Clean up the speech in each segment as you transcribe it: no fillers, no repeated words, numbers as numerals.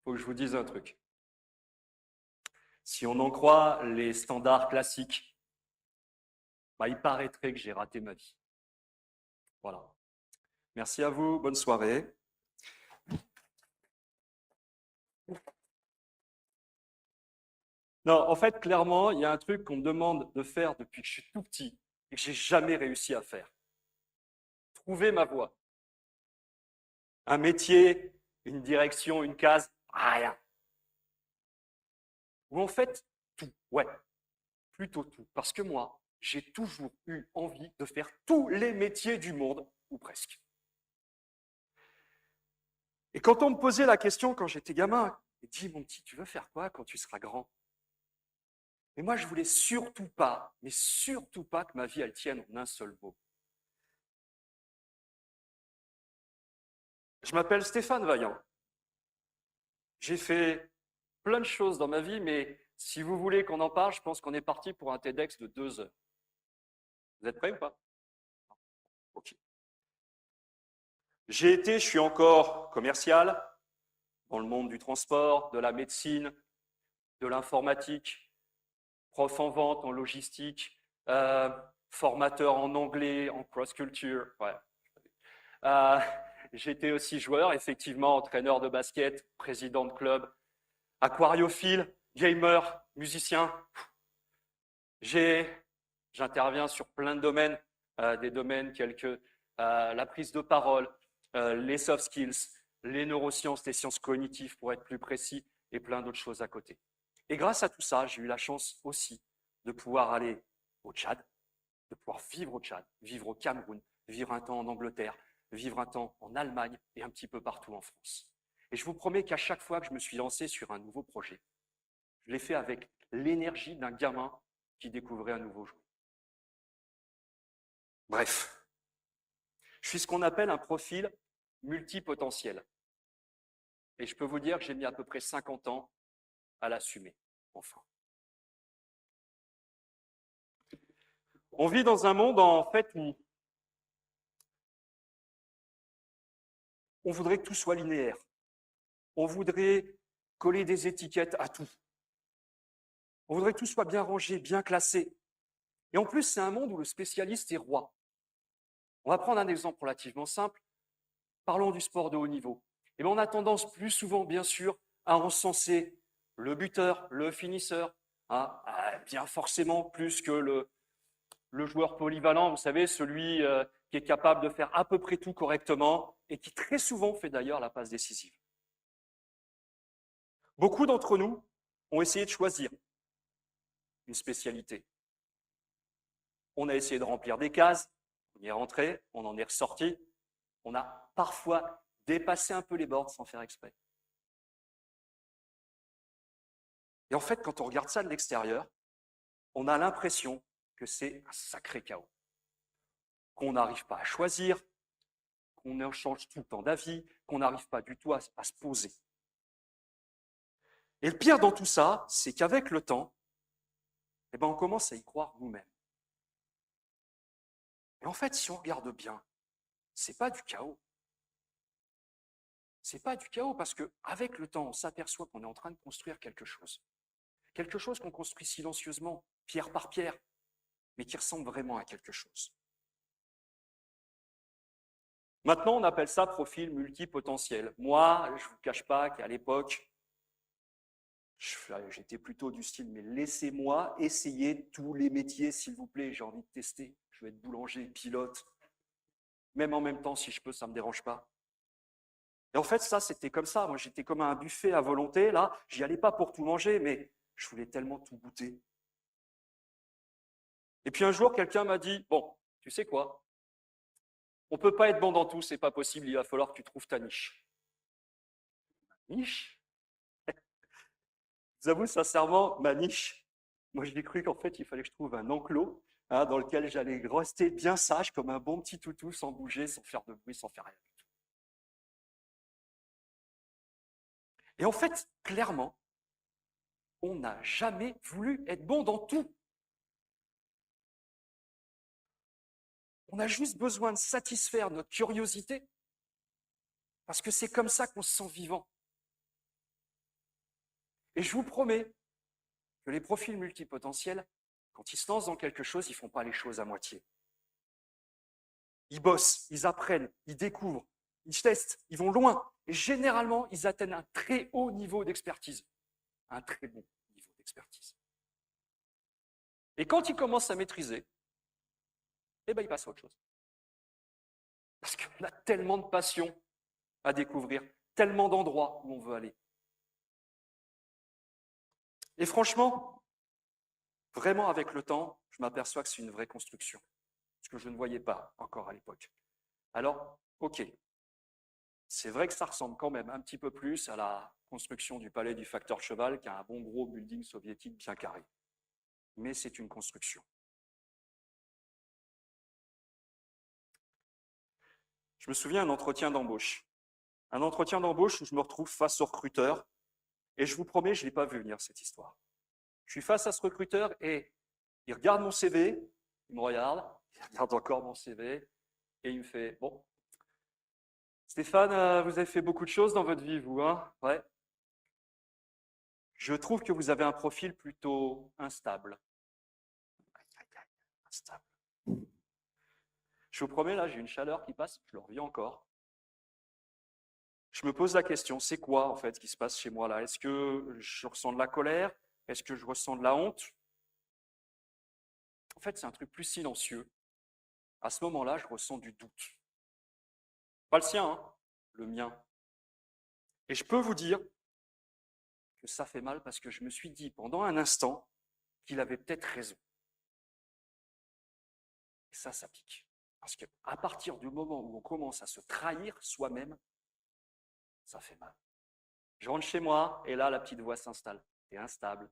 faut que je vous dise un truc. Si on en croit les standards classiques, il paraîtrait que j'ai raté ma vie. Voilà. Merci à vous, bonne soirée. Non, en fait, clairement, il y a un truc qu'on me demande de faire depuis que je suis tout petit et que j'ai jamais réussi à faire. Trouver ma voie. Un métier, une direction, une case, rien. Ou en fait, tout, ouais, plutôt tout. Parce que moi, j'ai toujours eu envie de faire tous les métiers du monde, ou presque. Et quand on me posait la question quand j'étais gamin, dis mon petit, tu veux faire quoi quand tu seras grand? Mais moi, je voulais surtout pas, mais surtout pas que ma vie, elle tienne en un seul mot. Je m'appelle Stéphane Vaillant. J'ai fait plein de choses dans ma vie, mais si vous voulez qu'on en parle, je pense qu'on est parti pour un TEDx de 2 heures. Vous êtes prêts ou pas? Ok. Je suis encore commercial dans le monde du transport, de la médecine, de l'informatique, prof en vente, en logistique, formateur en anglais, en cross-culture. Ouais. J'étais aussi joueur, effectivement, entraîneur de basket, président de club, aquariophile, gamer, musicien. J'interviens sur plein de domaines, des domaines tels que la prise de parole, les soft skills, les neurosciences, les sciences cognitives pour être plus précis, et plein d'autres choses à côté. Et grâce à tout ça, j'ai eu la chance aussi de pouvoir aller au Tchad, de pouvoir vivre au Tchad, vivre au Cameroun, vivre un temps en Angleterre, vivre un temps en Allemagne et un petit peu partout en France. Et je vous promets qu'à chaque fois que je me suis lancé sur un nouveau projet, je l'ai fait avec l'énergie d'un gamin qui découvrait un nouveau jouet. Bref, je suis ce qu'on appelle un profil multipotentiel. Et je peux vous dire que j'ai mis à peu près 50 ans à l'assumer, enfin. On vit dans un monde, en fait, où on voudrait que tout soit linéaire. On voudrait coller des étiquettes à tout. On voudrait que tout soit bien rangé, bien classé. Et en plus, c'est un monde où le spécialiste est roi. On va prendre un exemple relativement simple. Parlons du sport de haut niveau. Et bien, on a tendance plus souvent, bien sûr, à encenser le buteur, le finisseur, bien forcément plus que le joueur polyvalent, vous savez, celui qui est capable de faire à peu près tout correctement et qui très souvent fait d'ailleurs la passe décisive. Beaucoup d'entre nous ont essayé de choisir une spécialité. On a essayé de remplir des cases, on y est rentré, on en est ressorti, on a parfois dépassé un peu les bornes sans faire exprès. Et en fait, quand on regarde ça de l'extérieur, on a l'impression que c'est un sacré chaos, qu'on n'arrive pas à choisir, qu'on change tout le temps d'avis, qu'on n'arrive pas du tout à se poser. Et le pire dans tout ça, c'est qu'avec le temps, on commence à y croire nous-mêmes. Et en fait, si on regarde bien, c'est pas du chaos. C'est pas du chaos parce qu'avec le temps, on s'aperçoit qu'on est en train de construire quelque chose. Quelque chose qu'on construit silencieusement, pierre par pierre, mais qui ressemble vraiment à quelque chose. Maintenant, on appelle ça profil multipotentiel. Moi, je ne vous cache pas qu'à l'époque, j'étais plutôt du style, mais laissez-moi essayer tous les métiers, s'il vous plaît, j'ai envie de tester. Je vais être boulanger, pilote, même en même temps, si je peux, ça ne me dérange pas. Et en fait, ça, c'était comme ça. Moi, j'étais comme un buffet à volonté. Là, j'y allais pas pour tout manger, mais je voulais tellement tout goûter. Et puis un jour, quelqu'un m'a dit, bon, tu sais quoi? On ne peut pas être bon dans tout, c'est pas possible, il va falloir que tu trouves ta niche. Niche? Je vous avoue sincèrement, ma niche, moi j'ai cru qu'en fait, il fallait que je trouve un enclos dans lequel j'allais rester bien sage, comme un bon petit toutou, sans bouger, sans faire de bruit, sans faire rien du tout. Et en fait, clairement, on n'a jamais voulu être bon dans tout. On a juste besoin de satisfaire notre curiosité, parce que c'est comme ça qu'on se sent vivant. Et je vous promets que les profils multipotentiels, quand ils se lancent dans quelque chose, ils ne font pas les choses à moitié. Ils bossent, ils apprennent, ils découvrent, ils testent, ils vont loin. Et généralement, ils atteignent un très haut niveau d'expertise. Un très bon niveau d'expertise. Et quand ils commencent à maîtriser, eh ben, ils passent à autre chose. Parce qu'on a tellement de passion à découvrir, tellement d'endroits où on veut aller. Et franchement, vraiment avec le temps, je m'aperçois que c'est une vraie construction, ce que je ne voyais pas encore à l'époque. Alors, ok, c'est vrai que ça ressemble quand même un petit peu plus à la construction du palais du facteur cheval qu'à un bon gros building soviétique bien carré. Mais c'est une construction. Je me souviens d'un entretien d'embauche. Un entretien d'embauche où je me retrouve face au recruteur, et je vous promets, je ne l'ai pas vu venir cette histoire. Je suis face à ce recruteur et il regarde mon CV, il me regarde, il regarde encore mon CV, et il me fait « Bon, Stéphane, vous avez fait beaucoup de choses dans votre vie, vous, hein? Ouais. Je trouve que vous avez un profil plutôt instable. » Instable. Je vous promets, là, j'ai une chaleur qui passe, je le revis encore. Je me pose la question, c'est quoi, en fait, ce qui se passe chez moi, là? Est-ce que je ressens de la colère? Est-ce que je ressens de la honte? En fait, c'est un truc plus silencieux. À ce moment-là, je ressens du doute. Pas le sien, hein, le mien. Et je peux vous dire que ça fait mal parce que je me suis dit pendant un instant qu'il avait peut-être raison. Et ça pique. Parce qu'à partir du moment où on commence à se trahir soi-même, ça fait mal. Je rentre chez moi et là, la petite voix s'installe. T'es instable,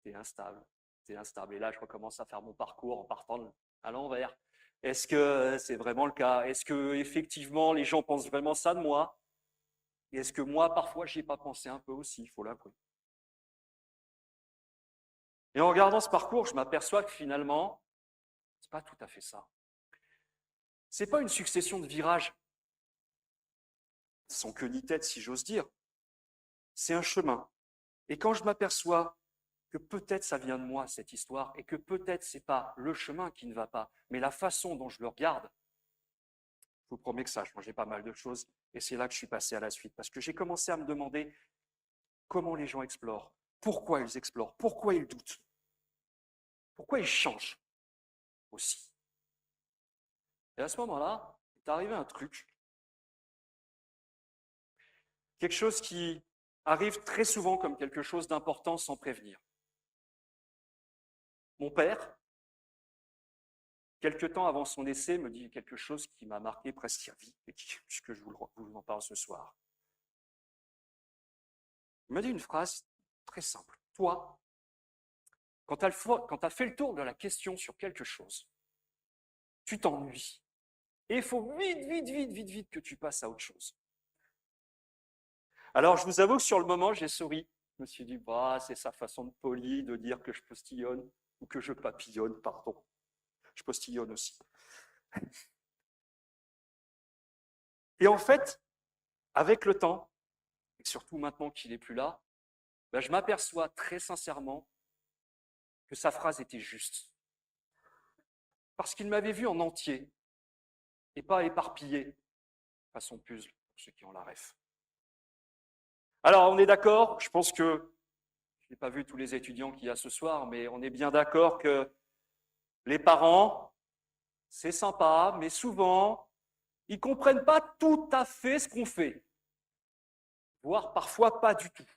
t'es instable, t'es instable. Et là, je recommence à faire mon parcours en partant à l'envers. Est-ce que c'est vraiment le cas? Est-ce que effectivement les gens pensent vraiment ça de moi? Et est-ce que moi, parfois, j'y ai pas pensé un peu aussi, il faut l'avouer. Et en regardant ce parcours, je m'aperçois que finalement, c'est pas tout à fait ça. C'est pas une succession de virages, sans queue ni tête, si j'ose dire. C'est un chemin. Et quand je m'aperçois que peut-être ça vient de moi, cette histoire, et que peut-être c'est pas le chemin qui ne va pas, mais la façon dont je le regarde, je vous promets que ça a changé pas mal de choses. Et c'est là que je suis passé à la suite. Parce que j'ai commencé à me demander comment les gens explorent, pourquoi ils doutent, pourquoi ils changent aussi. Et à ce moment-là, est arrivé un truc, quelque chose qui arrive très souvent comme quelque chose d'important sans prévenir. Mon père, quelque temps avant son décès, me dit quelque chose qui m'a marqué presque à vie, et puisque je vous en parle ce soir. Il m'a dit une phrase très simple. Toi, quand tu as fait le tour de la question sur quelque chose, tu t'ennuies. Et il faut vite que tu passes à autre chose. Alors, je vous avoue que sur le moment, j'ai souri. Je me suis dit, bah, c'est sa façon de poli de dire que je postillonne, ou que je papillonne, pardon. Je postillonne aussi. Et en fait, avec le temps, et surtout maintenant qu'il n'est plus là, ben, je m'aperçois très sincèrement que sa phrase était juste. Parce qu'il m'avait vu en entier, et pas éparpillé, façon puzzle, pour ceux qui ont la ref. Alors, on est d'accord, je pense que, je n'ai pas vu tous les étudiants qu'il y a ce soir, mais on est bien d'accord que les parents, c'est sympa, mais souvent, ils ne comprennent pas tout à fait ce qu'on fait, voire parfois pas du tout.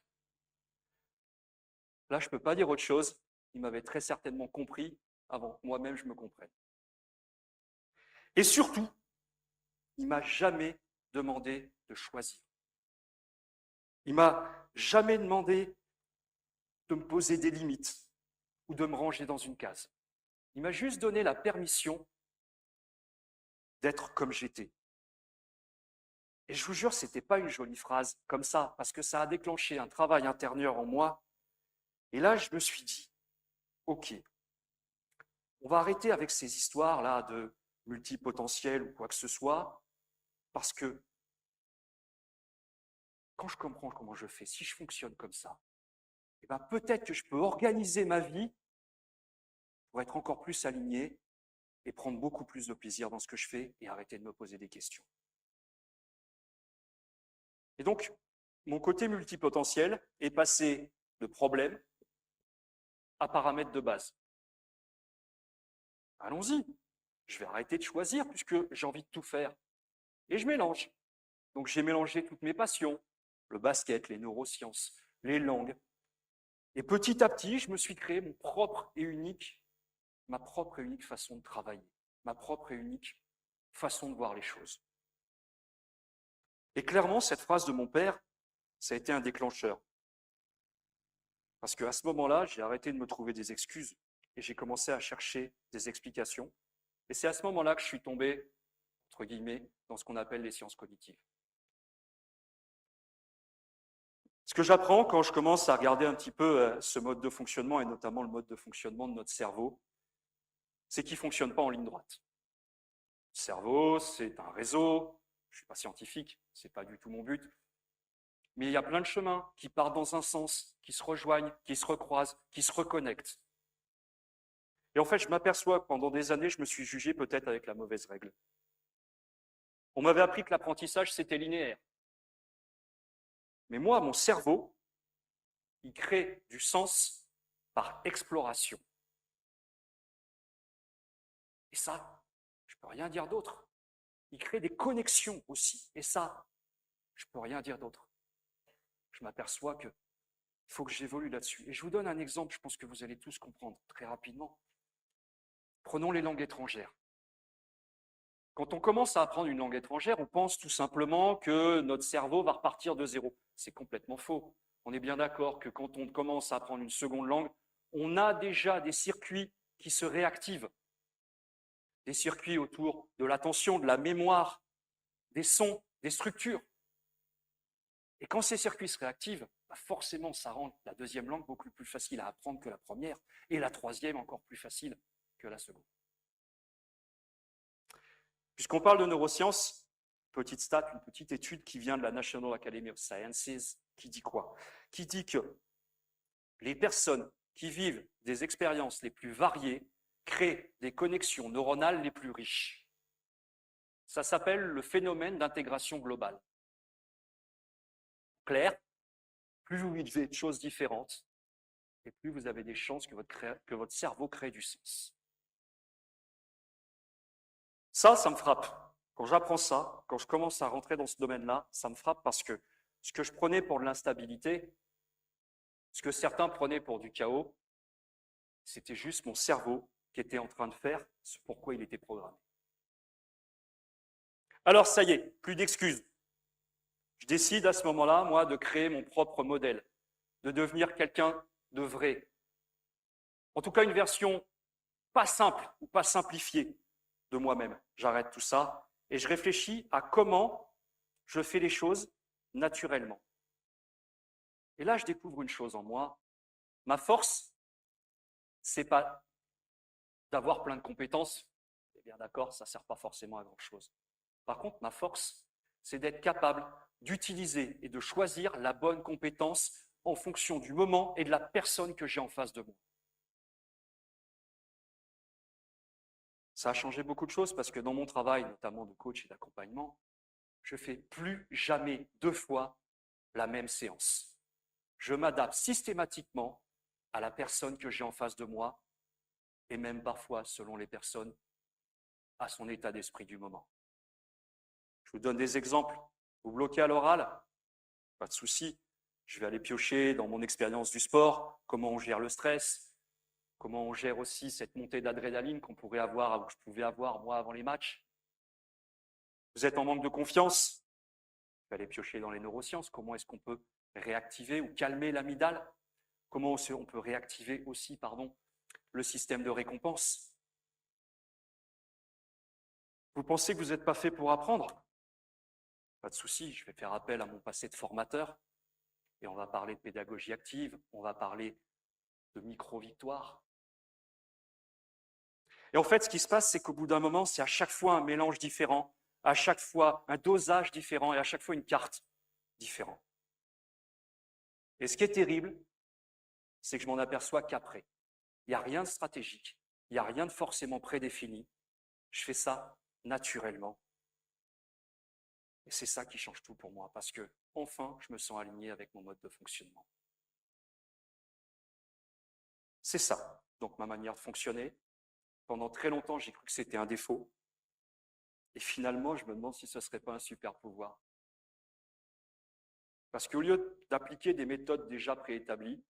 Là, je ne peux pas dire autre chose, ils m'avaient très certainement compris avant que moi-même je me comprenne. Et surtout, il ne m'a jamais demandé de choisir. Il ne m'a jamais demandé de me poser des limites ou de me ranger dans une case. Il m'a juste donné la permission d'être comme j'étais. Et je vous jure, ce n'était pas une jolie phrase comme ça, parce que ça a déclenché un travail intérieur en moi. Et là, je me suis dit, ok, on va arrêter avec ces histoires-là de multipotentiel ou quoi que ce soit, parce que quand je comprends comment je fais, si je fonctionne comme ça, eh ben, peut-être que je peux organiser ma vie pour être encore plus aligné et prendre beaucoup plus de plaisir dans ce que je fais et arrêter de me poser des questions. Et donc, mon côté multipotentiel est passé de problème à paramètre de base. Allons-y, je vais arrêter de choisir puisque j'ai envie de tout faire. Et je mélange. Donc j'ai mélangé toutes mes passions, le basket, les neurosciences, les langues. Et petit à petit, je me suis créé ma propre et unique façon de travailler, ma propre et unique façon de voir les choses. Et clairement, cette phrase de mon père, ça a été un déclencheur. Parce qu'à ce moment-là, j'ai arrêté de me trouver des excuses et j'ai commencé à chercher des explications. Et c'est à ce moment-là que je suis tombé, entre guillemets, dans ce qu'on appelle les sciences cognitives. Ce que j'apprends quand je commence à regarder un petit peu ce mode de fonctionnement, et notamment le mode de fonctionnement de notre cerveau, c'est qu'il ne fonctionne pas en ligne droite. Le cerveau, c'est un réseau, je ne suis pas scientifique, ce n'est pas du tout mon but, mais il y a plein de chemins qui partent dans un sens, qui se rejoignent, qui se recroisent, qui se reconnectent. Et en fait, je m'aperçois que pendant des années, je me suis jugé peut-être avec la mauvaise règle. On m'avait appris que l'apprentissage, c'était linéaire. Mais moi, mon cerveau, il crée du sens par exploration. Et ça, je ne peux rien dire d'autre. Il crée des connexions aussi. Et ça, je ne peux rien dire d'autre. Je m'aperçois qu'il faut que j'évolue là-dessus. Et je vous donne un exemple, je pense que vous allez tous comprendre très rapidement. Prenons les langues étrangères. Quand on commence à apprendre une langue étrangère, on pense tout simplement que notre cerveau va repartir de zéro. C'est complètement faux. On est bien d'accord que quand on commence à apprendre une seconde langue, on a déjà des circuits qui se réactivent. Des circuits autour de l'attention, de la mémoire, des sons, des structures. Et quand ces circuits se réactivent, bah forcément, ça rend la deuxième langue beaucoup plus facile à apprendre que la première, et la troisième encore plus facile que la seconde. Puisqu'on parle de neurosciences, petite stat, une petite étude qui vient de la National Academy of Sciences, qui dit quoi? Qui dit que les personnes qui vivent des expériences les plus variées créent des connexions neuronales les plus riches. Ça s'appelle le phénomène d'intégration globale. Clair, plus vous vivez de choses différentes, et plus vous avez des chances que votre cerveau crée du sens. Ça me frappe. Quand j'apprends ça, quand je commence à rentrer dans ce domaine-là, ça me frappe parce que ce que je prenais pour de l'instabilité, ce que certains prenaient pour du chaos, c'était juste mon cerveau qui était en train de faire ce pourquoi il était programmé. Alors ça y est, plus d'excuses. Je décide à ce moment-là, moi, de créer mon propre modèle, de devenir quelqu'un de vrai. En tout cas, une version pas simple ou pas simplifiée de moi-même. J'arrête tout ça et je réfléchis à comment je fais les choses naturellement. Et là, je découvre une chose en moi. Ma force, c'est pas d'avoir plein de compétences. Eh bien d'accord, ça ne sert pas forcément à grand-chose. Par contre, ma force, c'est d'être capable d'utiliser et de choisir la bonne compétence en fonction du moment et de la personne que j'ai en face de moi. Ça a changé beaucoup de choses parce que dans mon travail, notamment de coach et d'accompagnement, je ne fais plus jamais 2 fois la même séance. Je m'adapte systématiquement à la personne que j'ai en face de moi et même parfois, selon les personnes, à son état d'esprit du moment. Je vous donne des exemples. Vous bloquez à l'oral, pas de souci. Je vais aller piocher dans mon expérience du sport, comment on gère le stress, comment on gère aussi cette montée d'adrénaline qu'on pourrait avoir, ou que je pouvais avoir moi avant les matchs. Vous êtes en manque de confiance, je vais aller piocher dans les neurosciences, comment est-ce qu'on peut réactiver ou calmer l'amygdale, comment on peut réactiver aussi, le système de récompense. Vous pensez que vous n'êtes pas fait pour apprendre? Pas de souci, je vais faire appel à mon passé de formateur et on va parler de pédagogie active, on va parler de micro-victoires. Et en fait, ce qui se passe, c'est qu'au bout d'un moment, c'est à chaque fois un mélange différent, à chaque fois un dosage différent et à chaque fois une carte différente. Et ce qui est terrible, c'est que je m'en aperçois qu'après. Il n'y a rien de stratégique, il n'y a rien de forcément prédéfini. Je fais ça naturellement. Et c'est ça qui change tout pour moi, parce que enfin, je me sens aligné avec mon mode de fonctionnement. C'est ça, donc ma manière de fonctionner. Pendant très longtemps, j'ai cru que c'était un défaut. Et finalement, je me demande si ce ne serait pas un super pouvoir. Parce qu'au lieu d'appliquer des méthodes déjà préétablies,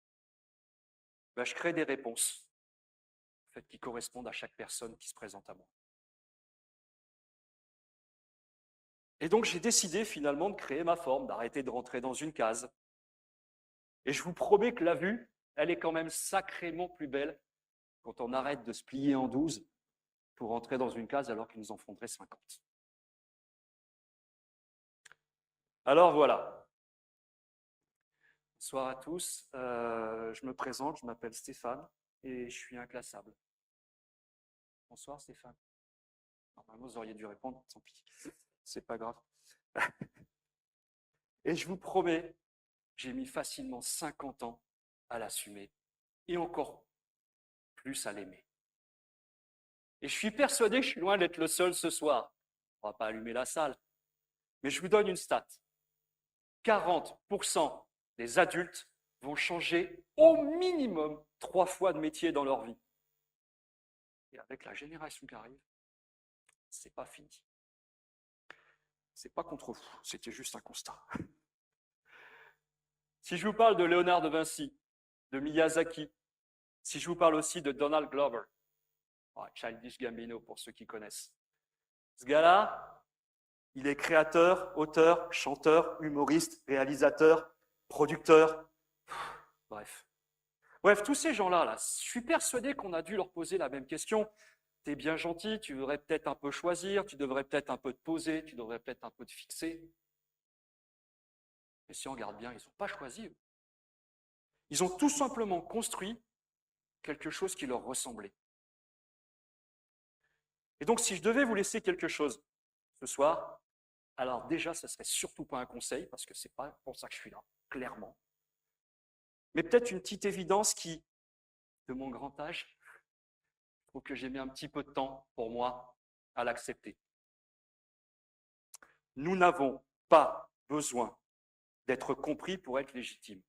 ben, je crée des réponses en fait, qui correspondent à chaque personne qui se présente à moi. Et donc, j'ai décidé finalement de créer ma forme, d'arrêter de rentrer dans une case. Et je vous promets que la vue, elle est quand même sacrément plus belle quand on arrête de se plier en 12 pour rentrer dans une case alors qu'il nous en faudrait 50. Alors voilà. Bonsoir à tous. Je me présente, je m'appelle Stéphane et je suis inclassable. Bonsoir Stéphane. Normalement, vous auriez dû répondre, tant pis. C'est pas grave. Et je vous promets, j'ai mis facilement 50 ans à l'assumer et encore plus à l'aimer. Et je suis persuadé que je suis loin d'être le seul ce soir. On ne va pas allumer la salle. Mais je vous donne une stat. 40% des adultes vont changer au minimum 3 fois de métier dans leur vie. Et avec la génération qui arrive, c'est pas fini. C'est pas contre vous, c'était juste un constat. Si je vous parle de Léonard de Vinci, de Miyazaki, si je vous parle aussi de Donald Glover, Childish Gambino pour ceux qui connaissent, ce gars-là, il est créateur, auteur, chanteur, humoriste, réalisateur, producteur, bref. Bref, tous ces gens-là, je suis persuadé qu'on a dû leur poser la même question. T'es bien gentil, tu devrais peut-être un peu choisir, tu devrais peut-être un peu te poser, tu devrais peut-être un peu te fixer. Mais si on regarde bien, ils n'ont pas choisi. Ils ont tout simplement construit quelque chose qui leur ressemblait. Et donc, si je devais vous laisser quelque chose ce soir, alors déjà, ce ne serait surtout pas un conseil, parce que ce n'est pas pour ça que je suis là, clairement. Mais peut-être une petite évidence qui, de mon grand âge, je trouve que j'ai mis un petit peu de temps pour moi à l'accepter. Nous n'avons pas besoin d'être compris pour être légitimes.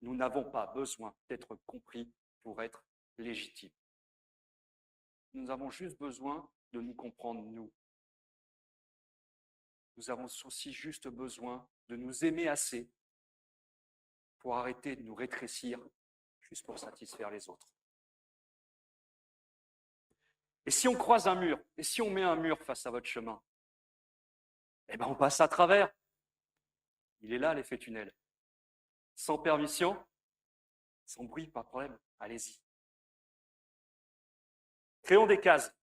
Nous n'avons pas besoin d'être compris pour être légitimes. Nous avons juste besoin de nous comprendre, nous. Nous avons aussi juste besoin de nous aimer assez pour arrêter de nous rétrécir juste pour satisfaire les autres. Et si on croise un mur, et si on met un mur face à votre chemin, eh bien on passe à travers. Il est là l'effet tunnel. Sans permission, sans bruit, pas de problème, allez-y. Créons des cases,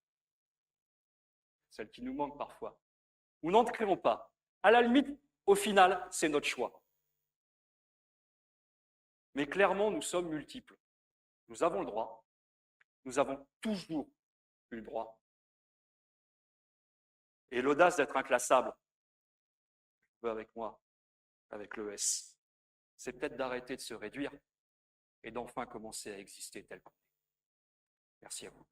celles qui nous manquent parfois, ou n'en créons pas. À la limite, au final, c'est notre choix. Mais clairement, nous sommes multiples. Nous avons le droit, nous avons toujours eu le droit. Et l'audace d'être inclassable, avec moi, avec le S, c'est peut-être d'arrêter de se réduire et d'enfin commencer à exister tel qu'on est. Merci à vous.